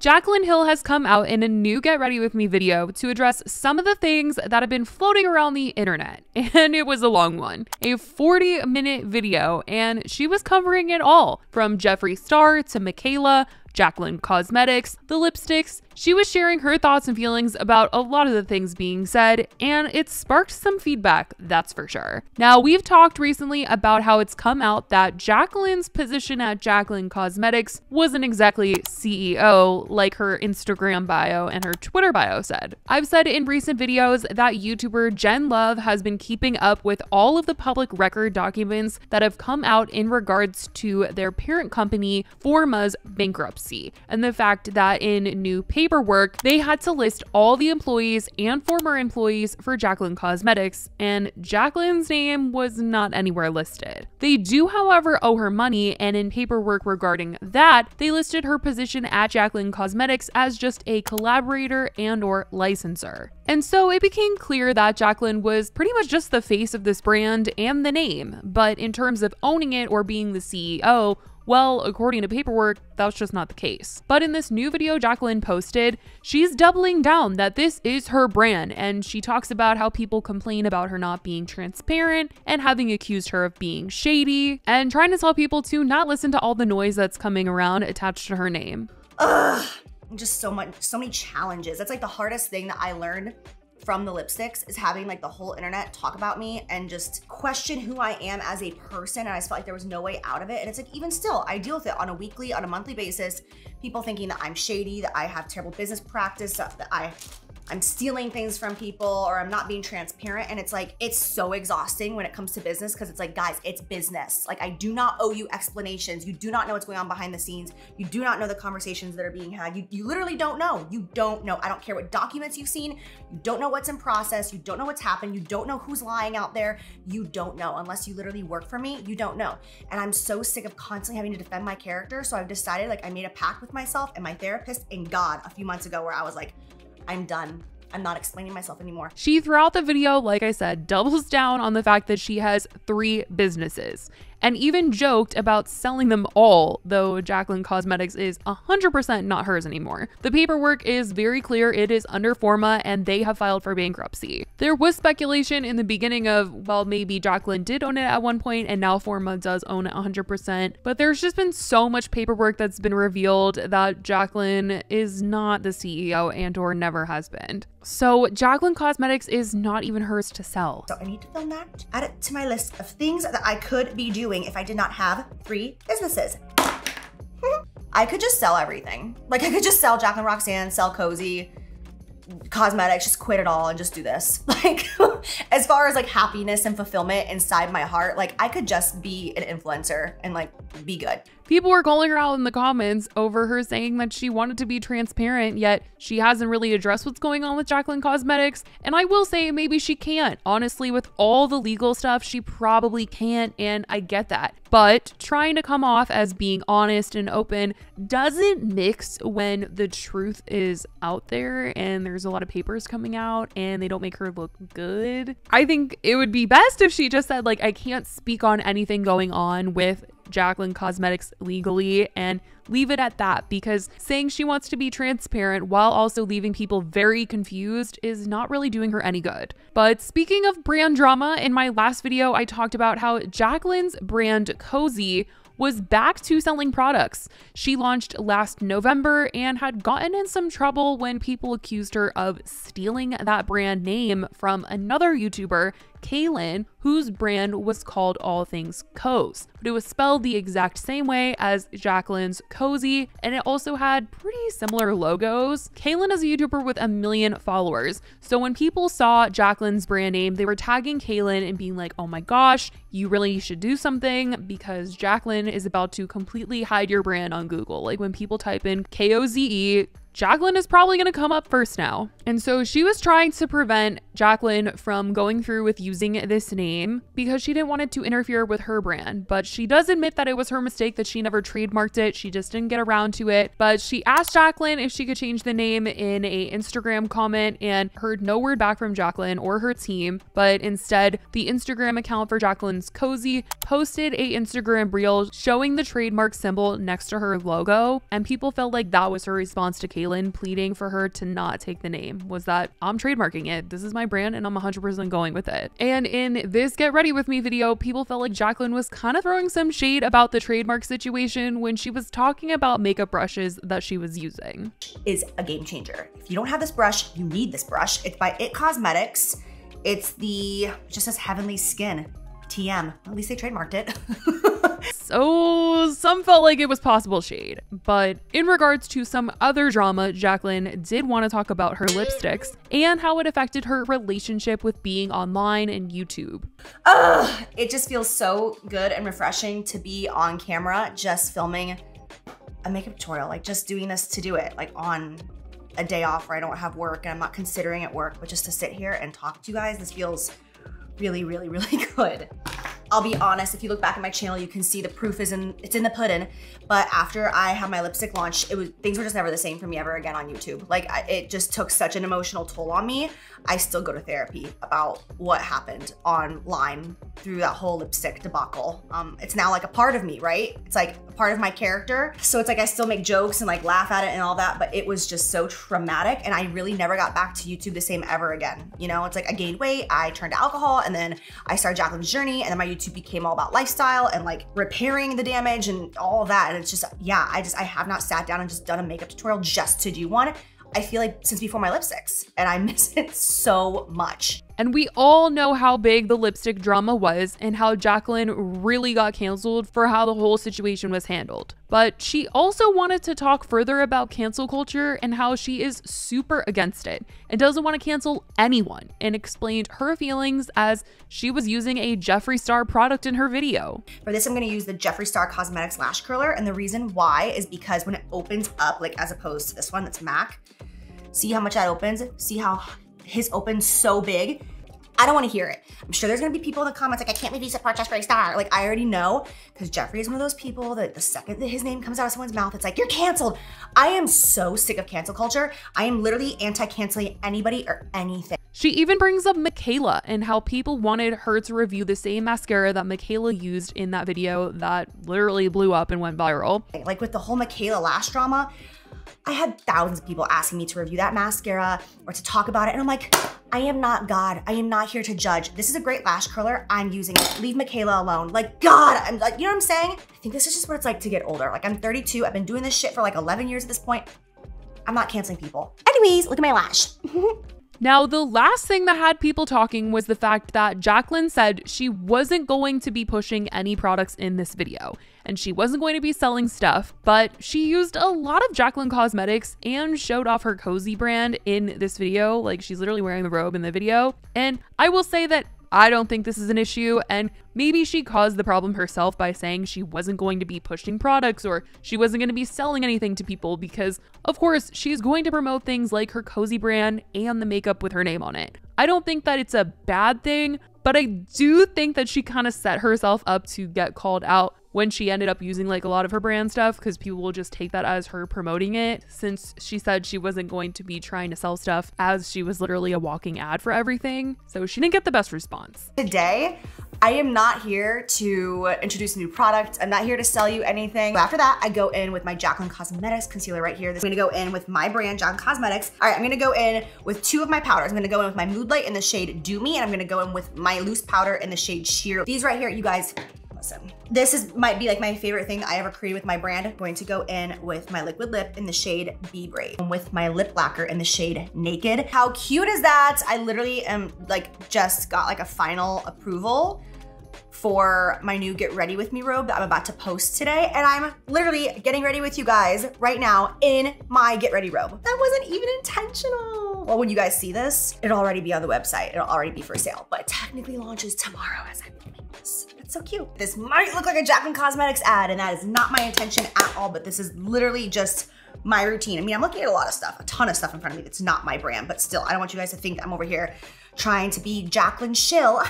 JACLYN Hill has come out in a new Get Ready With Me video to address some of the things that have been floating around the internet, and it was a long one. A 40-minute video, and she was covering it all, from Jeffree Star to Mikayla, JACLYN Cosmetics, the lipsticks. She was sharing her thoughts and feelings about a lot of the things being said, and it sparked some feedback, that's for sure. Now, we've talked recently about how it's come out that JACLYN's position at JACLYN Cosmetics wasn't exactly CEO like her Instagram bio and her Twitter bio said. I've said in recent videos that YouTuber Jen Love has been keeping up with all of the public record documents that have come out in regards to their parent company, Forma's bankruptcy, and the fact that in new paperwork, they had to list all the employees and former employees for JACLYN Cosmetics, and JACLYN's name was not anywhere listed. They do, however, owe her money, and in paperwork regarding that, they listed her position at JACLYN Cosmetics as just a collaborator and/or licensor. And so it became clear that JACLYN was pretty much just the face of this brand and the name, but in terms of owning it or being the CEO, well, according to paperwork, that's just not the case. But in this new video JACLYN posted, she's doubling down that this is her brand, and she talks about how people complain about her not being transparent and having accused her of being shady, and trying to tell people to not listen to all the noise that's coming around attached to her name. Ugh, just so many challenges. That's like the hardest thing that I learned from the lipsticks, is having like the whole internet talk about me and just question who I am as a person, and I just felt like there was no way out of it. And it's like, even still, I deal with it on a weekly, on a monthly basis. People thinking that I'm shady, that I have terrible business practice, that I'm stealing things from people, or I'm not being transparent. And it's like, it's so exhausting when it comes to business, because it's like, guys, it's business. Like, I do not owe you explanations. You do not know what's going on behind the scenes. You do not know the conversations that are being had. You literally don't know. You don't know. I don't care what documents you've seen. You don't know what's in process. You don't know what's happened. You don't know who's lying out there. You don't know. Unless you literally work for me, you don't know. And I'm so sick of constantly having to defend my character. So I've decided, like, I made a pact with myself and my therapist and God a few months ago, where I was like, I'm done. I'm not explaining myself anymore. She, throughout the video, like I said, doubles down on the fact that she has 3 businesses, and even joked about selling them all, though JACLYN Cosmetics is 100% not hers anymore. The paperwork is very clear. It is under Forma, and they have filed for bankruptcy. There was speculation in the beginning of, well, maybe JACLYN did own it at one point, and now Forma does own it 100%, but there's just been so much paperwork that's been revealed that JACLYN is not the CEO and/or never has been. So JACLYN Cosmetics is not even hers to sell. So I need to film that, add it to my list of things that I could be doing if I did not have 3 businesses. I could just sell everything. Like, I could just sell JACLYN Roxanne, sell Cozy, Cosmetics, just quit it all and just do this. Like, as far as like happiness and fulfillment inside my heart, like, I could just be an influencer and like be good. People were calling her out in the comments over her saying that she wanted to be transparent, yet she hasn't really addressed what's going on with JACLYN Cosmetics. And I will say, maybe she can't. Honestly, with all the legal stuff, she probably can't, and I get that. But trying to come off as being honest and open doesn't mix when the truth is out there and there's a lot of papers coming out and they don't make her look good. I think it would be best if she just said, like, I can't speak on anything going on with JACLYN Cosmetics legally, and leave it at that, because saying she wants to be transparent while also leaving people very confused is not really doing her any good. But speaking of brand drama, in my last video, I talked about how JACLYN's brand Cozy was back to selling products. She launched last November and had gotten in some trouble when people accused her of stealing that brand name from another YouTuber, JACLYN, whose brand was called All Things Coz, but it was spelled the exact same way as JACLYN's Cozy, and it also had pretty similar logos. JACLYN is a YouTuber with 1 million followers, so when people saw JACLYN's brand name, they were tagging JACLYN and being like, oh my gosh, you really should do something, because JACLYN is about to completely hide your brand on Google. Like, when people type in KOZE, JACLYN is probably going to come up first now. And so she was trying to prevent JACLYN from going through with using this name because she didn't want it to interfere with her brand. But she does admit that it was her mistake, that she never trademarked it. She just didn't get around to it. But she asked JACLYN if she could change the name in a Instagram comment and heard no word back from JACLYN or her team. But instead, the Instagram account for JACLYN's Cozy posted a Instagram reel showing the trademark symbol next to her logo. And people felt like that was her response to JACLYN pleading for her to not take the name, was that I'm trademarking it. This is my brand and I'm 100% going with it. And in this Get Ready With Me video, people felt like JACLYN was kind of throwing some shade about the trademark situation when she was talking about makeup brushes that she was using. Is a game changer. If you don't have this brush, you need this brush. It's by IT Cosmetics. It just says Heavenly Skin. TM. At least they trademarked it. So some felt like it was possible shade. But in regards to some other drama, JACLYN did want to talk about her lipsticks and how it affected her relationship with being online and YouTube. It just feels so good and refreshing to be on camera, just filming a makeup tutorial, like just doing this to do it, like on a day off where I don't have work and I'm not considering it work, but just to sit here and talk to you guys, this feels really, really, really good. I'll be honest, if you look back at my channel, you can see the proof it's in the pudding. But after I had my lipstick launch, things were just never the same for me ever again on YouTube. Like it just took such an emotional toll on me. I still go to therapy about what happened online through that whole lipstick debacle. It's now like a part of me, right? It's like a part of my character. So it's like I still make jokes and like laugh at it and all that, but it was just so traumatic and I really never got back to YouTube the same ever again. You know, it's like I gained weight, I turned to alcohol, and then I started JACLYN's journey, and then my YouTube became all about lifestyle and like repairing the damage and all of that. And it's just, yeah, I have not sat down and just done a makeup tutorial just to do one. I feel like since before my lipsticks, and I miss it so much. And we all know how big the lipstick drama was and how JACLYN really got canceled for how the whole situation was handled. But she also wanted to talk further about cancel culture and how she is super against it and doesn't want to cancel anyone, and explained her feelings as she was using a Jeffree Star product in her video. For this, I'm going to use the Jeffree Star Cosmetics Lash Curler, and the reason why is because when it opens up, like as opposed to this one that's MAC, see how much that opens? See how his opens so big? I don't want to hear it. I'm sure there's going to be people in the comments like, I can't believe you support Jeffree Star. Like, I already know, because Jeffree is one of those people that the second that his name comes out of someone's mouth, it's like, you're canceled. I am so sick of cancel culture. I am literally anti-canceling anybody or anything. She even brings up Mikayla and how people wanted her to review the same mascara that Mikayla used in that video that literally blew up and went viral. Like with the whole Mikayla lash drama, I had thousands of people asking me to review that mascara or to talk about it. And I'm like, I am not God. I am not here to judge. This is a great lash curler. I'm using it. Leave Mikayla alone. Like, God, I'm like, you know what I'm saying? I think this is just what it's like to get older. Like, I'm 32. I've been doing this shit for like 11 years at this point. I'm not canceling people. Anyways, look at my lash. Now, the last thing that had people talking was the fact that JACLYN said she wasn't going to be pushing any products in this video, and she wasn't going to be selling stuff, but she used a lot of JACLYN cosmetics and showed off her Cozy brand in this video. Like, she's literally wearing the robe in the video. And I will say that I don't think this is an issue, and maybe she caused the problem herself by saying she wasn't going to be pushing products or she wasn't going to be selling anything to people, because of course she's going to promote things like her Cozy brand and the makeup with her name on it. I don't think that it's a bad thing, but I do think that she kind of set herself up to get called out when she ended up using like a lot of her brand stuff, because people will just take that as her promoting it, since she said she wasn't going to be trying to sell stuff as she was literally a walking ad for everything. So she didn't get the best response. Today, I am not here to introduce a new product. I'm not here to sell you anything. After that, I go in with my JACLYN Cosmetics concealer right here. I'm gonna go in with my brand, JACLYN Cosmetics. All right, I'm gonna go in with two of my powders. I'm gonna go in with my Mood Light in the shade Do Me, and I'm gonna go in with my loose powder in the shade Sheer. These right here, you guys, listen. This might be like my favorite thing I ever created with my brand. I'm going to go in with my liquid lip in the shade Be Brave, and with my lip lacquer in the shade Naked. How cute is that? I literally am like just got like a final approval for my new Get Ready With Me robe that I'm about to post today. And I'm literally getting ready with you guys right now in my Get Ready robe. That wasn't even intentional. Well, when you guys see this, it'll already be on the website. It'll already be for sale, but it technically launches tomorrow as I'm filming this. It's so cute. This might look like a JACLYN Cosmetics ad, and that is not my intention at all, but this is literally just my routine. I mean, I'm looking at a lot of stuff, a ton of stuff in front of me that's not my brand, but still, I don't want you guys to think I'm over here trying to be JACLYN shill.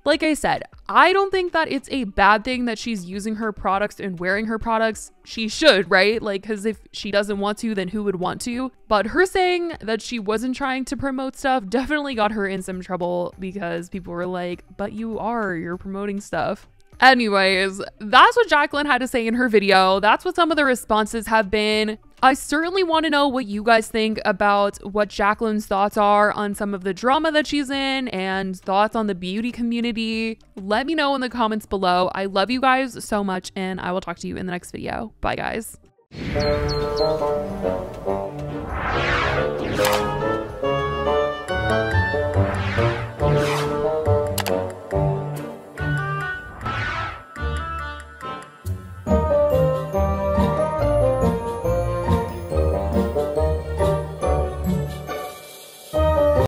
Like I said, I don't think that it's a bad thing that she's using her products and wearing her products. She should, right? Like, because if she doesn't want to, then who would want to? But her saying that she wasn't trying to promote stuff definitely got her in some trouble because people were like, but you're promoting stuff. Anyways, that's what JACLYN had to say in her video. That's what some of the responses have been. I certainly want to know what you guys think about what JACLYN's thoughts are on some of the drama that she's in and thoughts on the beauty community. Let me know in the comments below. I love you guys so much, and I will talk to you in the next video. Bye, guys.